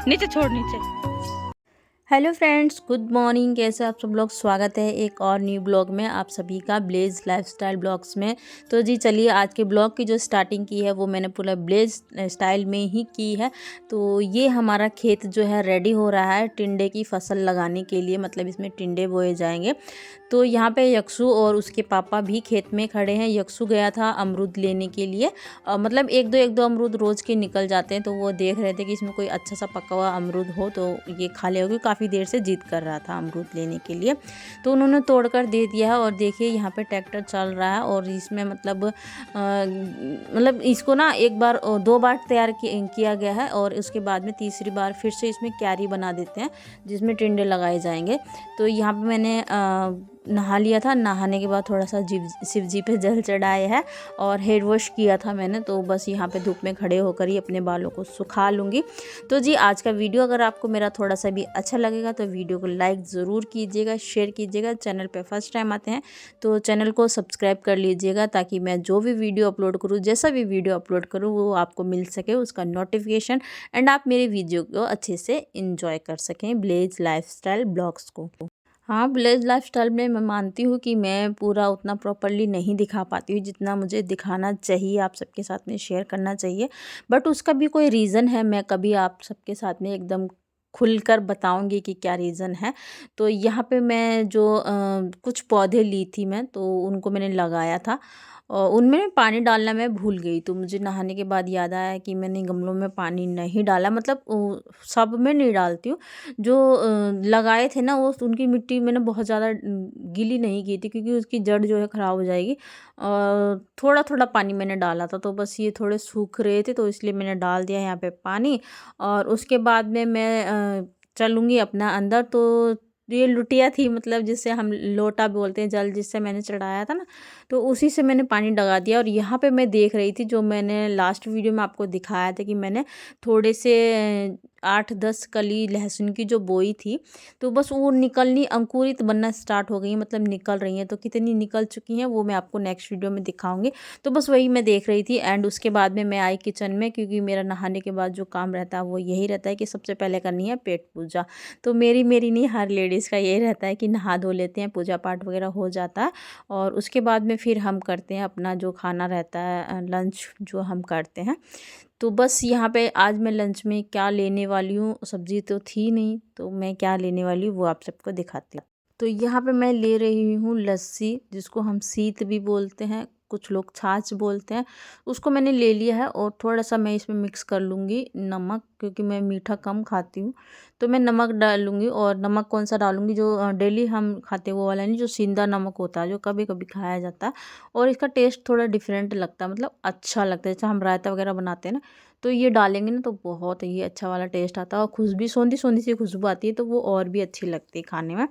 नीचे छोड़ नीचे। Hello friends, good morning. कैसे आप सब लोग? स्वागत है एक और न्यू ब्लॉग में आप सभी का, ब्लेज लाइफस्टाइल ब्लॉग्स में। तो जी चलिए, आज के ब्लॉग की जो स्टार्टिंग की है वो मैंने पूरा ब्लेज स्टाइल में ही की है। तो ये हमारा खेत जो है रेडी हो रहा है टिंडे की फसल लगाने के लिए, मतलब इसमें टिंडे बोए जाएंगे। तो यहाँ पे यक्षु और उसके पापा भी खेत में खड़े हैं। यक्षु गया था अमरूद लेने के लिए, मतलब एक दो अमरूद रोज़ के निकल जाते हैं। तो वो देख रहे थे कि इसमें कोई अच्छा सा पका हुआ अमरूद हो तो ये खा ले होगी। काफ़ी देर से जिद कर रहा था अमरूद लेने के लिए, तो उन्होंने तोड़ कर दे दिया है। और देखिए यहाँ पे ट्रैक्टर चल रहा है और इसमें मतलब इसको ना एक बार 2 बार तैयार किया गया है और उसके बाद में तीसरी बार फिर से इसमें क्यारी बना देते हैं जिसमें टिंडे लगाए जाएंगे। तो यहाँ पे मैंने नहा लिया था। नहाने के बाद थोड़ा सा शिव जी पे जल चढ़ाया है और हेयर वॉश किया था मैंने। तो बस यहाँ पे धूप में खड़े होकर ही अपने बालों को सुखा लूँगी। तो जी आज का वीडियो अगर आपको मेरा थोड़ा सा भी अच्छा लगेगा तो वीडियो को लाइक ज़रूर कीजिएगा, शेयर कीजिएगा। चैनल पे फर्स्ट टाइम आते हैं तो चैनल को सब्सक्राइब कर लीजिएगा ताकि मैं जो भी वीडियो अपलोड करूँ, जैसा भी वीडियो अपलोड करूँ वो आपको मिल सके, उसका नोटिफिकेशन, एंड आप मेरे वीडियो को अच्छे से इंजॉय कर सकें, ब्लेज लाइफस्टाइल ब्लॉग्स को। हाँ, विलेज लाइफ़स्टाइल में मैं मानती हूँ कि मैं पूरा उतना प्रॉपर्ली नहीं दिखा पाती हूँ जितना मुझे दिखाना चाहिए, आप सबके साथ में शेयर करना चाहिए। बट उसका भी कोई रीज़न है, मैं कभी आप सबके साथ में एकदम खुलकर बताऊँगी कि क्या रीज़न है। तो यहाँ पे मैं जो कुछ पौधे ली थी मैं, तो उनको मैंने लगाया था और उनमें पानी डालना मैं भूल गई। तो मुझे नहाने के बाद याद आया कि मैंने गमलों में पानी नहीं डाला, मतलब सब में नहीं डालती हूँ। जो लगाए थे ना वो उनकी मिट्टी मैंने बहुत ज़्यादा गीली नहीं की थी क्योंकि उसकी जड़ जो है ख़राब हो जाएगी। और थोड़ा थोड़ा पानी मैंने डाला था, तो बस ये थोड़े सूख रहे थे तो इसलिए मैंने डाल दिया यहाँ पे पानी। और उसके बाद में मैं चलूँगी अपना अंदर। तो ये लुटिया थी, मतलब जिससे हम लोटा बोलते हैं, जल जिससे मैंने चढ़ाया था ना, तो उसी से मैंने पानी डगा दिया। और यहाँ पे मैं देख रही थी, जो मैंने लास्ट वीडियो में आपको दिखाया था कि मैंने थोड़े से 8-10 कली लहसुन की जो बोई थी, तो बस वो निकलनी, अंकुरित बनना स्टार्ट हो गई, मतलब निकल रही हैं। तो कितनी निकल चुकी हैं वो मैं आपको नेक्स्ट वीडियो में दिखाऊंगी। तो बस वही मैं देख रही थी। एंड उसके बाद में मैं आई किचन में, क्योंकि मेरा नहाने के बाद जो काम रहता है वो यही रहता है कि सबसे पहले करनी है पेट पूजा। तो मेरी नहीं, हर लेडीज़ का यही रहता है कि नहा धो लेते हैं, पूजा पाठ वगैरह हो जाता है और उसके बाद में फिर हम करते हैं अपना जो खाना रहता है, लंच जो हम करते हैं। तो बस यहाँ पे आज मैं लंच में क्या लेने वाली हूँ, सब्ज़ी तो थी नहीं, तो मैं क्या लेने वाली हूँ वो आप सबको दिखाती हूँ। तो यहाँ पे मैं ले रही हूँ लस्सी, जिसको हम सीत भी बोलते हैं, कुछ लोग छाछ बोलते हैं। उसको मैंने ले लिया है और थोड़ा सा मैं इसमें मिक्स कर लूँगी नमक, क्योंकि मैं मीठा कम खाती हूँ। तो मैं नमक डालूँगी, और नमक कौन सा डालूँगी, जो डेली हम खाते हैं वो वाला नहीं, जो सेंधा नमक होता है जो कभी कभी खाया जाता है। और इसका टेस्ट थोड़ा डिफरेंट लगता है, मतलब अच्छा लगता है। जैसे हम रायता वगैरह बनाते हैं ना, तो ये डालेंगे ना तो बहुत ही अच्छा वाला टेस्ट आता है और खुशबू, सौंधी सौंधी सी खुशबू आती है, तो वो और भी अच्छी लगती है खाने में।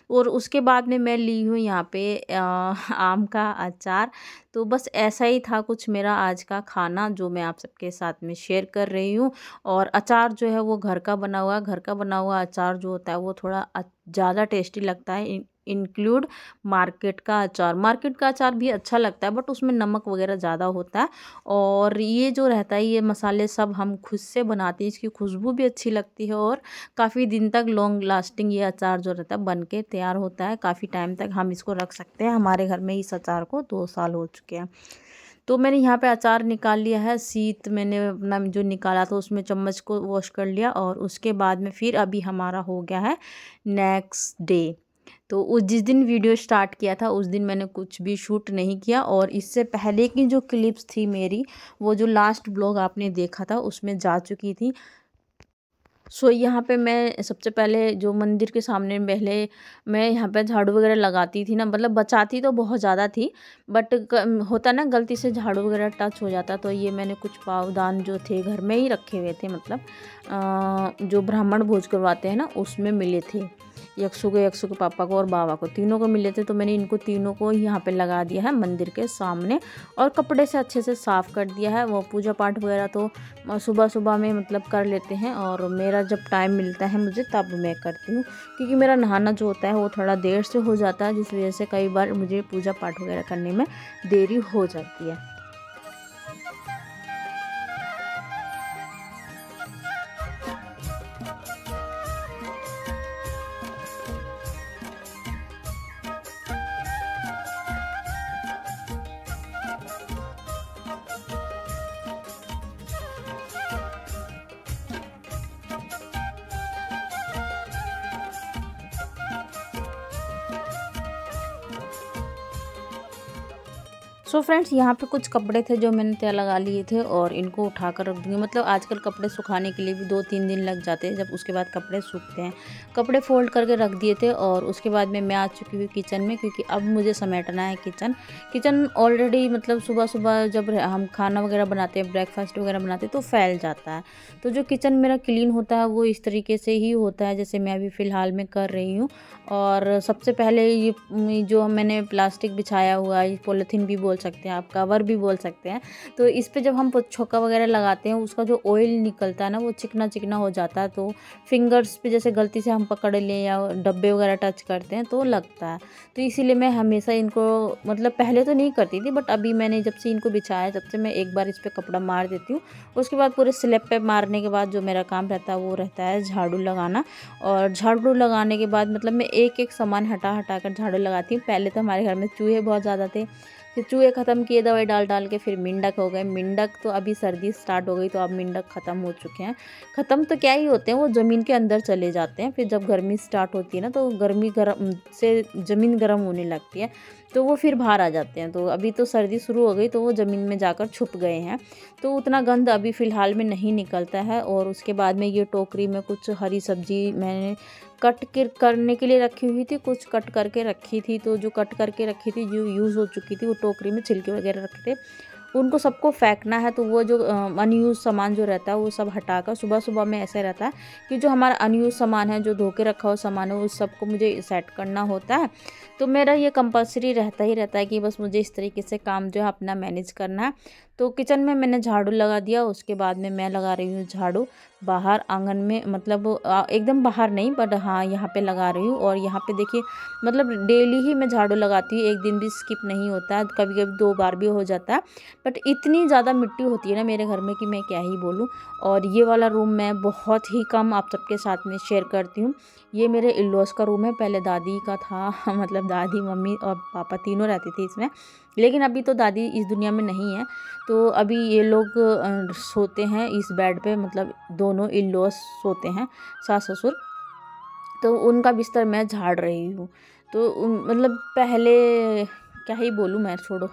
और उसके बाद में मैं ली हूँ यहाँ पे आम का अचार। तो बस ऐसा ही था कुछ मेरा आज का खाना जो मैं आप सबके साथ में शेयर कर रही हूँ। और अचार जो है वो घर का बना हुआ, घर का बना हुआ अचार जो होता है वो थोड़ा ज़्यादा टेस्टी लगता है, इंक्लूड मार्केट का अचार। मार्केट का अचार भी अच्छा लगता है बट उसमें नमक वगैरह ज़्यादा होता है। और ये जो रहता है, ये मसाले सब हम खुद से बनाते हैं, इसकी खुशबू भी अच्छी लगती है और काफ़ी दिन तक लॉन्ग लास्टिंग ये अचार जो रहता है बन के तैयार होता है। काफ़ी टाइम तक हम इसको रख सकते हैं। हमारे घर में इस अचार को 2 साल हो चुके हैं। तो मैंने यहाँ पे अचार निकाल लिया है। शीत मैंने अपना जो निकाला था उसमें चम्मच को वॉश कर लिया और उसके बाद में फिर अभी हमारा हो गया है नेक्स्ट डे। तो उस जिस दिन वीडियो स्टार्ट किया था उस दिन मैंने कुछ भी शूट नहीं किया, और इससे पहले की जो क्लिप्स थी मेरी, वो जो लास्ट ब्लॉग आपने देखा था उसमें जा चुकी थी। सो यहाँ पे मैं सबसे पहले जो मंदिर के सामने पहले मैं यहाँ पे झाड़ू वगैरह लगाती थी ना, मतलब बचाती तो बहुत ज़्यादा थी बट होता ना गलती से झाड़ू वगैरह टच हो जाता। तो ये मैंने कुछ पावदान जो थे घर में ही रखे हुए थे, मतलब जो ब्राह्मण भोज करवाते हैं ना उसमें मिले थे। यक्षु के पापा को और बाबा को, तीनों को मिले थे। तो मैंने इनको तीनों को यहाँ पे लगा दिया है मंदिर के सामने और कपड़े से अच्छे से साफ़ कर दिया है। वो पूजा पाठ वगैरह तो सुबह सुबह में मतलब कर लेते हैं और मेरा जब टाइम मिलता है मुझे तब मैं करती हूँ, क्योंकि मेरा नहाना जो होता है वो थोड़ा देर से हो जाता है, जिस वजह से कई बार मुझे पूजा पाठ वगैरह करने में देरी हो जाती है। सो फ्रेंड्स, यहाँ पे कुछ कपड़े थे जो मैंने तय लगा लिए थे और इनको उठा कर रख दूँगी। मतलब आजकल कपड़े सुखाने के लिए भी 2-3 दिन लग जाते हैं, जब उसके बाद कपड़े सूखते हैं। कपड़े फोल्ड करके रख दिए थे और उसके बाद में मैं आ चुकी हूँ किचन में, क्योंकि अब मुझे समेटना है किचन ऑलरेडी मतलब सुबह-सुबह जब हम खाना वगैरह बनाते हैं, ब्रेकफास्ट वगैरह बनाते हैं तो फैल जाता है। तो जो किचन मेरा क्लीन होता है वो इस तरीके से ही होता है जैसे मैं अभी फ़िलहाल में कर रही हूँ। और सबसे पहले ये जो मैंने प्लास्टिक बिछाया हुआ है, पॉलीथीन भी बोल सकते हैं आप, कवर भी बोल सकते हैं, तो इस पे जब हम पोछोका वगैरह लगाते हैं उसका जो ऑयल निकलता है ना वो चिकना चिकना हो जाता है। तो फिंगर्स पे जैसे गलती से हम पकड़ लें या डब्बे वगैरह टच करते हैं तो लगता है। तो इसीलिए मैं हमेशा इनको, मतलब पहले तो नहीं करती थी, बट अभी मैंने जब से इनको बिछाया तब से मैं एक बार इस पर कपड़ा मार देती हूँ। उसके बाद पूरे स्लैब पे मारने के बाद जो मेरा काम रहता है वो रहता है झाड़ू लगाना। और झाड़ू लगाने के बाद मतलब मैं एक एक सामान हटा हटा कर झाड़ू लगाती हूँ। पहले तो हमारे घर में चूहे बहुत ज़्यादा थे, फिर चूहे ख़त्म किए दवाई डाल डाल के, फिर मेंढक हो गए। मेंढक तो अभी सर्दी स्टार्ट हो गई तो अब मेंढक ख़त्म हो चुके हैं। ख़त्म तो क्या ही होते हैं, वो ज़मीन के अंदर चले जाते हैं। फिर जब गर्मी स्टार्ट होती है ना तो गर्म से ज़मीन गर्म होने लगती है तो वो फिर बाहर आ जाते हैं। तो अभी तो सर्दी शुरू हो गई तो वो ज़मीन में जाकर छुप गए हैं, तो उतना गंद अभी फ़िलहाल में नहीं निकलता है। और उसके बाद में ये टोकरी में कुछ हरी सब्ज़ी मैंने करने के लिए रखी हुई थी, कुछ कट करके रखी थी। तो जो कट करके रखी थी, जो यूज़ हो चुकी थी, वो टोकरी में छिलके वगैरह रखे थे, उनको सबको फेंकना है। तो वो जो अनयूज़ सामान जो रहता है वो सब हटाकर सुबह सुबह में ऐसा रहता है कि जो हमारा अनयूज़ सामान है, जो धो के रखा हुआ सामान है, उस सबको मुझे सेट करना होता है। तो मेरा ये कंपल्सरी रहता ही रहता है कि बस मुझे इस तरीके से काम जो है अपना मैनेज करना है। तो किचन में मैंने झाड़ू लगा दिया, उसके बाद में मैं लगा रही हूँ झाड़ू बाहर आंगन में, मतलब एकदम बाहर नहीं, बट हाँ यहाँ पे लगा रही हूँ। और यहाँ पे देखिए, मतलब डेली ही मैं झाड़ू लगाती हूँ, एक दिन भी स्किप नहीं होता है, कभी कभी 2 बार भी हो जाता है। बट इतनी ज़्यादा मिट्टी होती है ना मेरे घर में कि मैं क्या ही बोलूँ। और ये वाला रूम मैं बहुत ही कम आप सबके साथ में शेयर करती हूँ। ये मेरे इन-लॉज़ का रूम है, पहले दादी का था मतलब दादी, मम्मी और पापा तीनों रहते थे इसमें, लेकिन अभी तो दादी इस दुनिया में नहीं है। तो अभी ये लोग सोते हैं इस बेड पे, मतलब दोनों इन-लॉज़ सोते हैं, सास-ससुर। तो उनका बिस्तर मैं झाड़ रही हूँ। तो मतलब पहले क्या ही बोलूँ मैं, छोड़ो।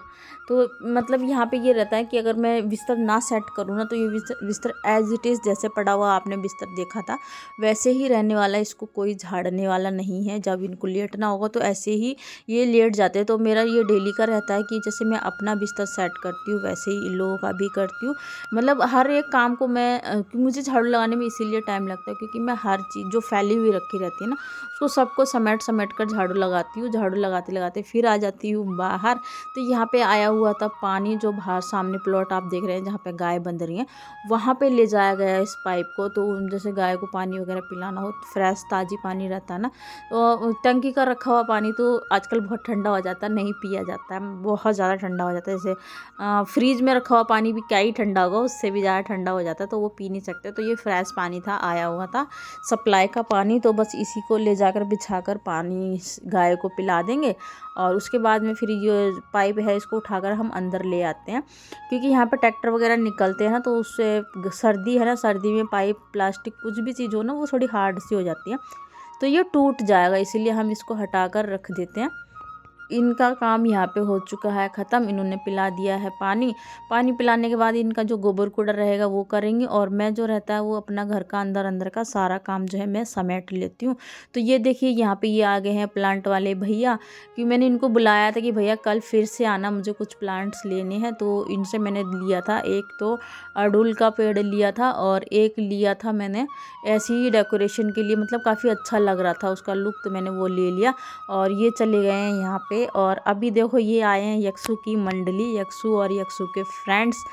तो मतलब यहाँ पे ये रहता है कि अगर मैं बिस्तर ना सेट करूँ ना तो ये बिस्तर एज़ इट इज़ जैसे पड़ा हुआ आपने बिस्तर देखा था वैसे ही रहने वाला है, इसको कोई झाड़ने वाला नहीं है। जब इनको लेटना होगा तो ऐसे ही ये लेट जाते हैं। तो मेरा ये डेली का रहता है कि जैसे मैं अपना बिस्तर सेट करती हूँ वैसे ही इन लोगों का भी करती हूँ। मतलब हर एक काम को मैं मुझे झाड़ू लगाने में इसीलिए टाइम लगता है क्योंकि मैं हर चीज़ जो फैली हुई रखी रहती है ना उसको सबको समेट समेट कर झाड़ू लगाती हूँ। झाड़ू लगाते लगाते फिर आ जाती हूँ बाहर। तो यहाँ पे आया हुआ था पानी, जो बाहर सामने प्लॉट आप देख रहे हैं जहाँ पे गाय बंध रही हैं, वहाँ पे ले जाया गया है इस पाइप को। तो जैसे गाय को पानी वगैरह पिलाना हो, फ्रेश ताज़ी पानी रहता है ना, तो टंकी का रखा हुआ पानी तो आजकल बहुत ठंडा हो जाता है, नहीं पिया जाता है, बहुत ज़्यादा ठंडा हो जाता है। जैसे फ्रीज में रखा हुआ पानी भी क्या ही ठंडा होगा, उससे भी ज़्यादा ठंडा हो जाता है, तो वो पी नहीं सकते। तो ये फ्रेश पानी था, आया हुआ था सप्लाई का पानी। तो बस इसी को ले जाकर बिछाकर पानी गाय को पिला देंगे और उसके बाद में फिर ये पाइप है इसको उठाकर हम अंदर ले आते हैं, क्योंकि यहाँ पर ट्रैक्टर वगैरह निकलते हैं ना, तो उससे सर्दी है ना, सर्दी में पाइप प्लास्टिक कुछ भी चीज़ हो ना वो थोड़ी हार्ड सी हो जाती है, तो ये टूट जाएगा, इसीलिए हम इसको हटाकर रख देते हैं। इनका काम यहाँ पे हो चुका है ख़त्म। इन्होंने पिला दिया है पानी। पानी पिलाने के बाद इनका जो गोबर कूड़ा रहेगा वो करेंगे और मैं जो रहता है वो अपना घर का अंदर अंदर का सारा काम जो है मैं समेट लेती हूँ। तो ये देखिए यहाँ पे ये आ गए हैं प्लांट वाले भैया, कि मैंने इनको बुलाया था कि भैया कल फिर से आना, मुझे कुछ प्लांट्स लेने हैं। तो इनसे मैंने लिया था, एक तो अड़हुल का पेड़ लिया था और एक लिया था मैंने ऐसी ही डेकोरेशन के लिए, मतलब काफ़ी अच्छा लग रहा था उसका लुक, तो मैंने वो ले लिया। और ये चले गए हैं यहाँ पे। और अभी देखो ये आए हैं यक्षु की मंडली, यक्षु और यक्षु के फ्रेंड्स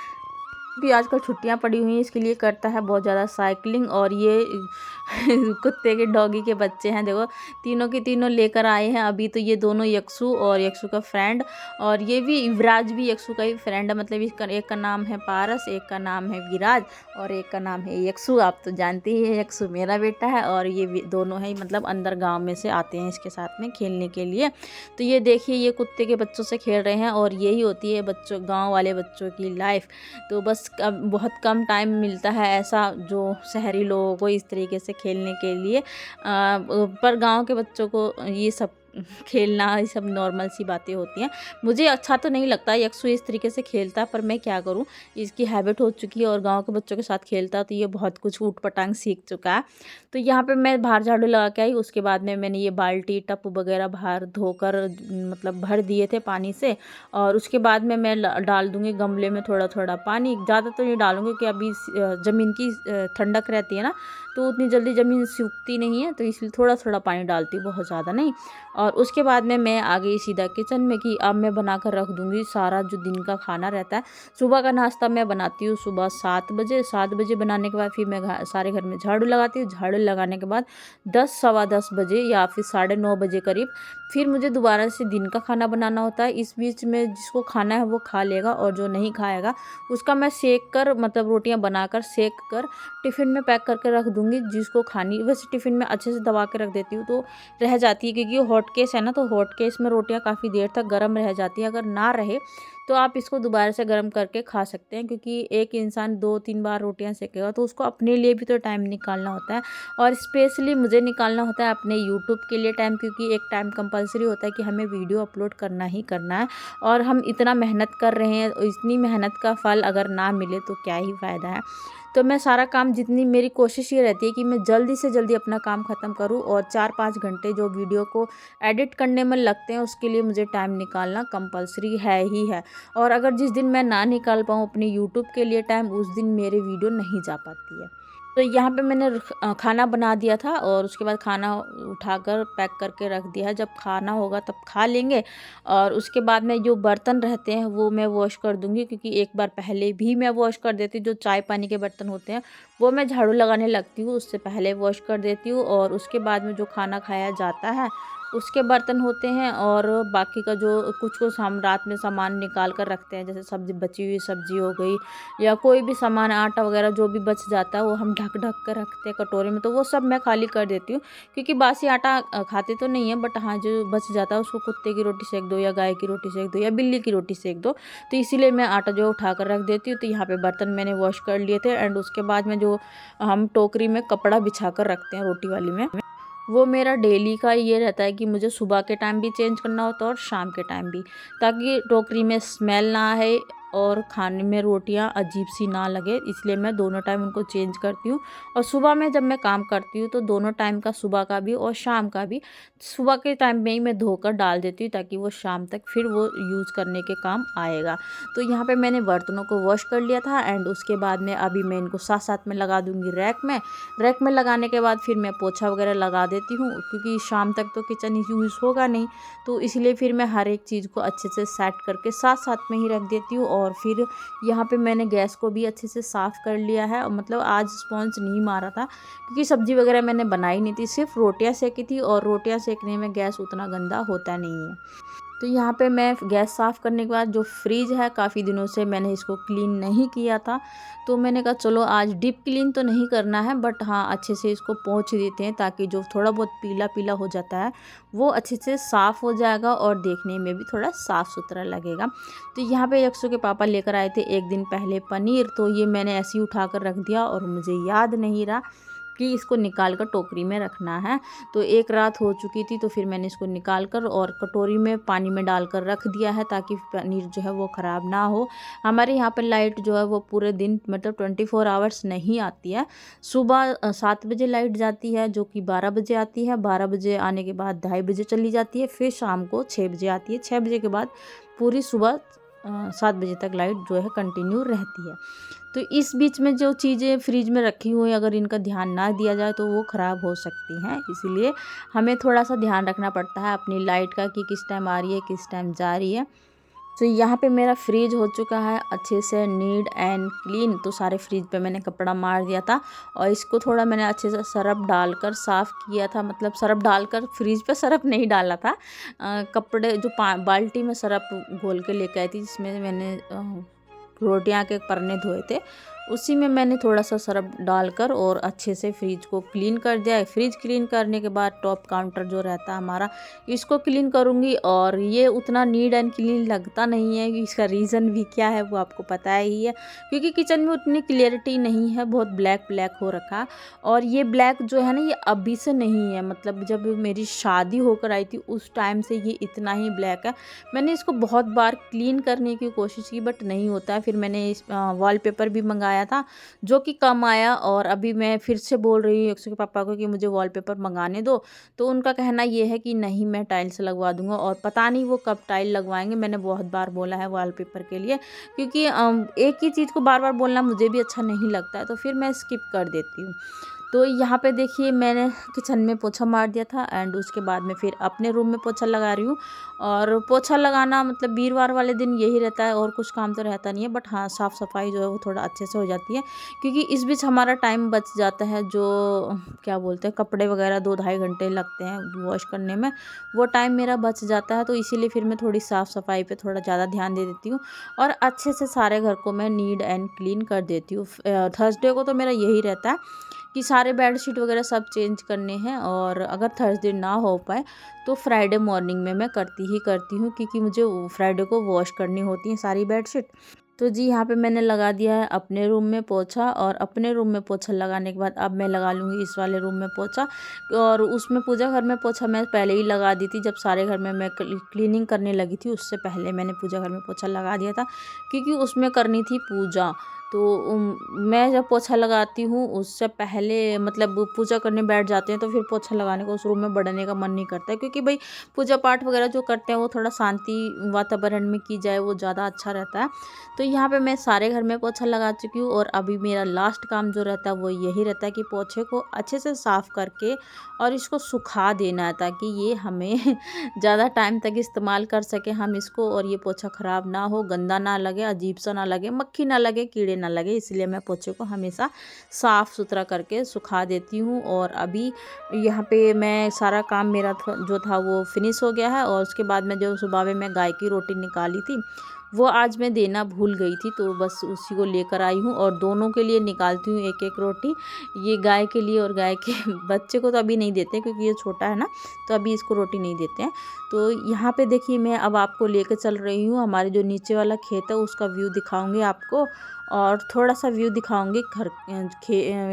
भी आजकल छुट्टियां पड़ी हुई हैं, इसके लिए करता है बहुत ज़्यादा साइकिलिंग। और ये कुत्ते के डॉगी के बच्चे हैं, देखो तीनों के तीनों लेकर आए हैं अभी। तो ये दोनों यक्षु और यक्षु का फ्रेंड, और ये भी विराज भी यक्षु का ही फ्रेंड है, मतलब इसका एक का नाम है पारस, एक का नाम है विराज और एक का नाम है यक्षु। आप तो जानते ही हैं यक्षु मेरा बेटा है और ये दोनों ही मतलब अंदर गाँव में से आते हैं इसके साथ में खेलने के लिए। तो ये देखिए ये कुत्ते के बच्चों से खेल रहे हैं और यही होती है बच्चों, गाँव वाले बच्चों की लाइफ। तो बस बहुत कम टाइम मिलता है ऐसा जो शहरी लोगों को इस तरीके से खेलने के लिए, पर गांव के बच्चों को ये सब खेलना, ये सब नॉर्मल सी बातें होती हैं। मुझे अच्छा तो नहीं लगता यक्षु इस तरीके से खेलता है, पर मैं क्या करूँ, इसकी हैबिट हो चुकी है और गाँव के बच्चों के साथ खेलता है तो ये बहुत कुछ ऊट पटांग सीख चुका है। तो यहाँ पे मैं बाहर झाड़ू लगा के आई, उसके बाद में मैंने ये बाल्टी टप वगैरह बाहर धोकर मतलब भर दिए थे पानी से, और उसके बाद में मैं डाल दूँगी गमले में थोड़ा थोड़ा पानी। ज़्यादा तो नहीं डालूँगी कि अभी ज़मीन की ठंडक रहती है ना, तो उतनी जल्दी ज़मीन सूखती नहीं है, तो इसलिए थोड़ा थोड़ा पानी डालती हूँ, बहुत ज़्यादा नहीं। और उसके बाद में मैं आ गई सीधा किचन में कि अब मैं बना कर रख दूँगी सारा जो दिन का खाना रहता है। सुबह का नाश्ता मैं बनाती हूँ सुबह 7 बजे। 7 बजे बनाने के बाद फिर मैं सारे घर में झाड़ू लगाती हूँ। झाड़ू लगाने के बाद 10 सवा 10 बजे या फिर 9:30 बजे करीब फिर मुझे दोबारा से दिन का खाना बनाना होता है। इस बीच में जिसको खाना है वो खा लेगा, और जो नहीं खाएगा उसका मैं सेक कर, मतलब रोटियां बनाकर सेक कर टिफ़िन में पैक करके रख दूँगी। जिसको खानी, वैसे टिफ़िन में अच्छे से दबा के रख देती हूँ तो रह जाती है, क्योंकि हॉट केस है ना, तो हॉट केस में रोटियां काफ़ी देर तक गर्म रह जाती है। अगर ना रहे तो आप इसको दोबारा से गर्म करके खा सकते हैं, क्योंकि एक इंसान 2-3 बार रोटियां सेकेगा तो उसको अपने लिए भी तो टाइम निकालना होता है, और स्पेशली मुझे निकालना होता है अपने यूट्यूब के लिए टाइम, क्योंकि एक टाइम कंपलसरी होता है कि हमें वीडियो अपलोड करना ही करना है। और हम इतना मेहनत कर रहे हैं, इतनी मेहनत का फल अगर ना मिले तो क्या ही फ़ायदा है। तो मैं सारा काम, जितनी मेरी कोशिश ये रहती है कि मैं जल्दी से जल्दी अपना काम ख़त्म करूँ, और 4-5 घंटे जो वीडियो को एडिट करने में लगते हैं उसके लिए मुझे टाइम निकालना कंपलसरी है ही है। और अगर जिस दिन मैं ना निकाल पाऊँ अपने यूट्यूब के लिए टाइम, उस दिन मेरे वीडियो नहीं जा पाती है। तो यहाँ पे मैंने खाना बना दिया था, और उसके बाद खाना उठाकर पैक करके रख दिया है। जब खाना होगा तब खा लेंगे, और उसके बाद में जो बर्तन रहते हैं वो मैं वॉश कर दूँगी, क्योंकि एक बार पहले भी मैं वॉश कर देती हूँ। जो चाय पानी के बर्तन होते हैं वो मैं झाड़ू लगाने लगती हूँ, उससे पहले वॉश कर देती हूँ। और उसके बाद में जो खाना खाया जाता है उसके बर्तन होते हैं, और बाकी का जो कुछ हम रात में सामान निकाल कर रखते हैं, जैसे सब्जी, बची हुई सब्जी हो गई, या कोई भी सामान, आटा वगैरह जो भी बच जाता है वो हम ढक ढक कर रखते हैं कटोरे में, तो वो सब मैं खाली कर देती हूँ। क्योंकि बासी आटा खाते तो नहीं है, बट हाँ जो बच जाता है उसको कुत्ते की रोटी सेक दो, या गाय की रोटी सेक दो, या बिल्ली की रोटी सेक दो, तो इसीलिए मैं आटा जो उठा कर रख देती हूँ। तो यहाँ पे बर्तन मैंने वॉश कर लिए थे, एंड उसके बाद में जो हम टोकरी में कपड़ा बिछा कर रखते हैं रोटी वाली में, वो मेरा डेली का ये रहता है कि मुझे सुबह के टाइम भी चेंज करना होता है और शाम के टाइम भी, ताकि टोकरी में स्मेल ना आए और खाने में रोटियां अजीब सी ना लगे, इसलिए मैं दोनों टाइम उनको चेंज करती हूँ। और सुबह में जब मैं काम करती हूँ तो दोनों टाइम का, सुबह का भी और शाम का भी, सुबह के टाइम में ही मैं धोकर डाल देती हूँ, ताकि वो शाम तक फिर वो यूज़ करने के काम आएगा। तो यहाँ पे मैंने बर्तनों को वॉश कर लिया था, एंड उसके बाद में अभी मैं इनको साथ साथ में लगा दूँगी रैक में। रैक में लगाने के बाद फिर मैं पोछा वगैरह लगा देती हूँ, क्योंकि शाम तक तो किचन यूज़ होगा नहीं, तो इसलिए फिर मैं हर एक चीज़ को अच्छे से सेट करके साथ साथ में ही रख देती हूँ। और फिर यहाँ पे मैंने गैस को भी अच्छे से साफ़ कर लिया है, मतलब आज स्पॉन्ज नहीं मारा था, क्योंकि सब्ज़ी वगैरह मैंने बनाई नहीं थी, सिर्फ रोटियाँ सेकी थी, और रोटियाँ सेकने में गैस उतना गंदा होता नहीं है। तो यहाँ पे मैं गैस साफ़ करने के बाद, जो फ्रिज है काफ़ी दिनों से मैंने इसको क्लीन नहीं किया था, तो मैंने कहा चलो आज डीप क्लीन तो नहीं करना है, बट हाँ अच्छे से इसको पोंछ देते हैं, ताकि जो थोड़ा बहुत पीला पीला हो जाता है वो अच्छे से साफ़ हो जाएगा, और देखने में भी थोड़ा साफ़ सुथरा लगेगा। तो यहाँ पे यक्षु के पापा लेकर आए थे एक दिन पहले पनीर, तो ये मैंने ऐसे ही उठा कर रख दिया, और मुझे याद नहीं रहा कि इसको निकाल कर टोकरी में रखना है। तो एक रात हो चुकी थी, तो फिर मैंने इसको निकाल कर और कटोरी में पानी में डालकर रख दिया है, ताकि पनीर जो है वो ख़राब ना हो। हमारे यहाँ पर लाइट जो है वो पूरे दिन, मतलब 24 आवर्स नहीं आती है। सुबह 7 बजे लाइट जाती है, जो कि 12 बजे आती है। 12 बजे आने के बाद 2:30 बजे चली जाती है, फिर शाम को 6 बजे आती है। 6 बजे के बाद पूरी सुबह 7 बजे तक लाइट जो है कंटिन्यू रहती है। तो इस बीच में जो चीज़ें फ्रिज में रखी हुई हैं, अगर इनका ध्यान ना दिया जाए तो वो ख़राब हो सकती हैं, इसीलिए हमें थोड़ा सा ध्यान रखना पड़ता है अपनी लाइट का, कि किस टाइम आ रही है, किस टाइम जा रही है। तो यहाँ पे मेरा फ्रिज हो चुका है अच्छे से नीट एंड क्लीन। तो सारे फ्रिज पे मैंने कपड़ा मार दिया था, और इसको थोड़ा मैंने अच्छे से सरफ डालकर साफ़ किया था, मतलब सरफ डालकर, फ्रिज पे सरफ नहीं डाला था। कपड़े जो बाल्टी में सरफ घोल के लेके आई थी, जिसमें मैंने रोटियां के परने धोए थे, उसी में मैंने थोड़ा सा सर्फ डालकर और अच्छे से फ्रिज को क्लीन कर दिया। फ्रिज क्लीन करने के बाद टॉप काउंटर जो रहता है हमारा, इसको क्लीन करूँगी। और ये उतना नीट एंड क्लीन लगता नहीं है, इसका रीज़न भी क्या है वो आपको पता ही है, क्योंकि किचन में उतनी क्लियरिटी नहीं है, बहुत ब्लैक ब्लैक हो रखा। और ये ब्लैक जो है ना, ये अभी से नहीं है, मतलब जब मेरी शादी होकर आई थी उस टाइम से ये इतना ही ब्लैक है। मैंने इसको बहुत बार क्लीन करने की कोशिश की बट नहीं होता है। फिर मैंने इस वॉलपेपर भी मंगाया था जो कि कम आया, और अभी मैं फिर से बोल रही हूँ अक्षय के पापा को कि मुझे वॉलपेपर मंगाने दो। तो उनका कहना ये है कि नहीं, मैं टाइल्स लगवा दूंगा, और पता नहीं वो कब टाइल लगवाएंगे। मैंने बहुत बार बोला है वॉलपेपर के लिए, क्योंकि एक ही चीज़ को बार बार बोलना मुझे भी अच्छा नहीं लगता है, तो फिर मैं स्किप कर देती हूँ। तो यहाँ पे देखिए मैंने किचन में पोछा मार दिया था, एंड उसके बाद में फिर अपने रूम में पोछा लगा रही हूँ। और पोछा लगाना मतलब वीरवार वाले दिन यही रहता है, और कुछ काम तो रहता नहीं है, बट हाँ साफ़ सफाई जो है वो थोड़ा अच्छे से हो जाती है, क्योंकि इस बीच हमारा टाइम बच जाता है। जो क्या बोलते हैं, कपड़े वगैरह 2-2.5 घंटे लगते हैं वॉश करने में, वो टाइम मेरा बच जाता है। तो इसीलिए फिर मैं थोड़ी साफ़ सफाई पे थोड़ा ज़्यादा ध्यान दे देती हूँ, और अच्छे से सारे घर को मैं नीट एंड क्लीन कर देती हूँ। थर्सडे को तो मेरा यही रहता है कि सारे बेडशीट वगैरह सब चेंज करने हैं, और अगर थर्सडे ना हो पाए तो फ्राइडे मॉर्निंग में मैं करती हूँ, क्योंकि मुझे फ्राइडे को वॉश करनी होती हैं सारी बेडशीट। तो जी यहाँ पे मैंने लगा दिया है अपने रूम में पोछा, और अपने रूम में पोछा लगाने के बाद अब मैं लगा लूँगी इस वाले रूम में पोछा। और उसमें पूजा घर में पोछा मैं पहले ही लगा दी थी, जब सारे घर में मैं क्लीनिंग करने लगी थी उससे पहले मैंने पूजा घर में पोछा लगा दिया था, क्योंकि उसमें करनी थी पूजा। तो मैं जब पोछा लगाती हूँ उससे पहले, मतलब पूजा करने बैठ जाते हैं, तो फिर पोछा लगाने को उस रूम में बढ़ने का मन नहीं करता है, क्योंकि भाई पूजा पाठ वगैरह जो करते हैं वो थोड़ा शांति वातावरण में की जाए, वो ज़्यादा अच्छा रहता है। तो यहाँ पे मैं सारे घर में पोछा लगा चुकी हूँ, और अभी मेरा लास्ट काम जो रहता है वो यही रहता है कि पोछे को अच्छे से साफ़ करके और इसको सुखा देना है, ताकि ये हमें ज़्यादा टाइम तक इस्तेमाल कर सके हम इसको, और ये पोछा ख़राब ना हो, गंदा ना लगे, अजीब सा ना लगे, मक्खी ना लगे, कीड़े ना लगे। इसलिए मैं पोछे को हमेशा साफ़ सुथरा करके सुखा देती हूँ। और अभी यहाँ पे मैं सारा काम मेरा जो था वो फिनिश हो गया है। और उसके बाद में जो सुबह में मैं गाय की रोटी निकाली थी वो आज मैं देना भूल गई थी, तो बस उसी को लेकर आई हूँ, और दोनों के लिए निकालती हूँ एक एक रोटी, ये गाय के लिए और गाय के बच्चे को तो अभी नहीं देते क्योंकि ये छोटा है ना, तो अभी इसको रोटी नहीं देते हैं। तो यहाँ पे देखिए मैं अब आपको लेकर चल रही हूँ हमारे जो नीचे वाला खेत है उसका व्यू दिखाऊंगी आपको, और थोड़ा सा व्यू दिखाऊंगी घर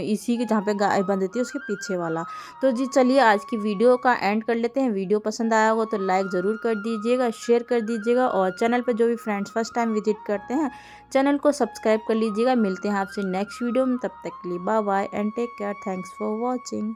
इसी के जहाँ पे गाय बंधी थी उसके पीछे वाला। तो जी चलिए आज की वीडियो का एंड कर लेते हैं। वीडियो पसंद आया हो तो लाइक ज़रूर कर दीजिएगा, शेयर कर दीजिएगा, और चैनल पर जो भी फ्रेंड्स फर्स्ट टाइम विजिट करते हैं चैनल को सब्सक्राइब कर लीजिएगा। मिलते हैं आपसे नेक्स्ट वीडियो में, तब तक के लिए bye bye and take care. Thanks for watching.